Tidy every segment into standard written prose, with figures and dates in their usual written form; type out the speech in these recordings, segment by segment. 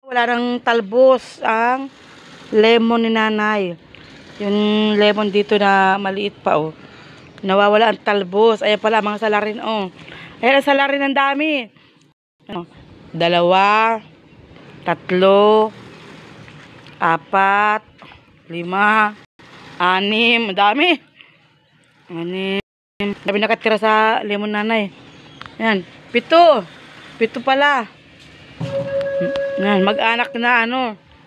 Wala nang talbos ang lemon ni nanay. Yung lemon dito na maliit pa, oh. Nawawala ang talbos. Ayan pala, mga salarin, oh. Ayan ang salarin, ang dami. Ano? 2, 3, 4, 5, 6. Dami. 6. Dami nakatira sa lemon nanay. Ayan. 7. 7 pala. Ayan. Mag-anak na,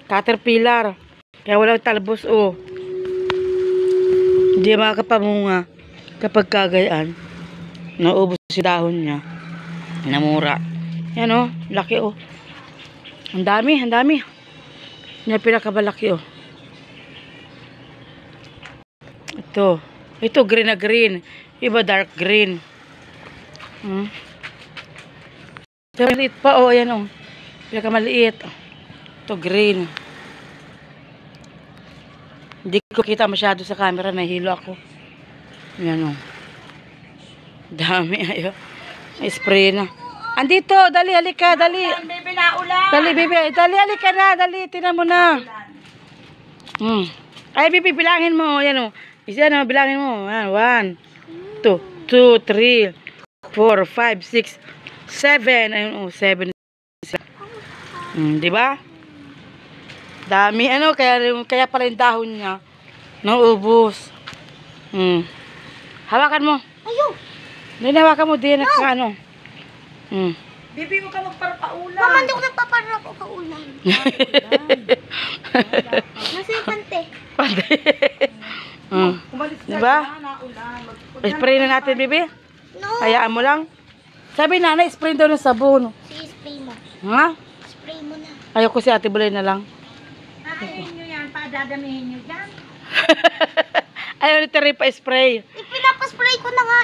caterpillar. Kaya walang talbos, oh. Hindi makakapamunga kapag kagayaan. Naubos si dahon niya. Namura. Yan, oh. Laki, oh. Ang dami, ang dami. Yan pinakabalaki, oh. Ito green na green. Iba dark green. Ito maliit pa, oh. Ayan, oh. Pinakamaliit. Ito green. Hindi ko kita masyado sa camera. Nahilo ako. Ayan, oh. Dami, ayo. Spray na. Andito, dali, halika, dali. Baby, naulan. Dali, baby. Dali, halika na. Dali, tinan mo na. Ay, baby, bilangin mo. Ayan, oh. Isa na, bilangin mo. 1, 2, 3, 4, 5, 6, 7. Ayun, oh, 7. Diba? Dami, kaya pala yung dahon niya. Naubos. Hawakan mo. Ayaw. Hawakan mo din. No. Bibi, huwag ka magparapaulan. Mama, hindi ko nagpaparap o kaulan. Nasa yung pante. Pante. Diba? Spray na natin, bibi. No. Hayaan mo lang. Sabi nanay, spray daw ng sabon. Si-spray mo. Ha? Spray mo na. Ayoko si Ate Bulay na lang. Ayayin nyo yan, dadamihin nyo yan. Ayaw nito rin pa-spray. Pinapaspray ko na nga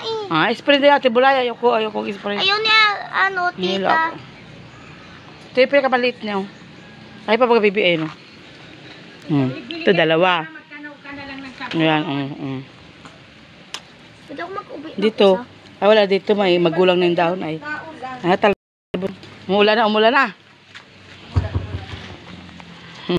eh. Spray din Ate Bulay. Ayoko spray. Ayaw niya, tita. Ito yung pinakamalit niya. Ay pa pag-bibi eh, no? Ito 2. Ayan, Pwede ako mag-ubi. Dito. Ay, wala dito. May magulang na yung dahon ay. Talbos. Umulan na.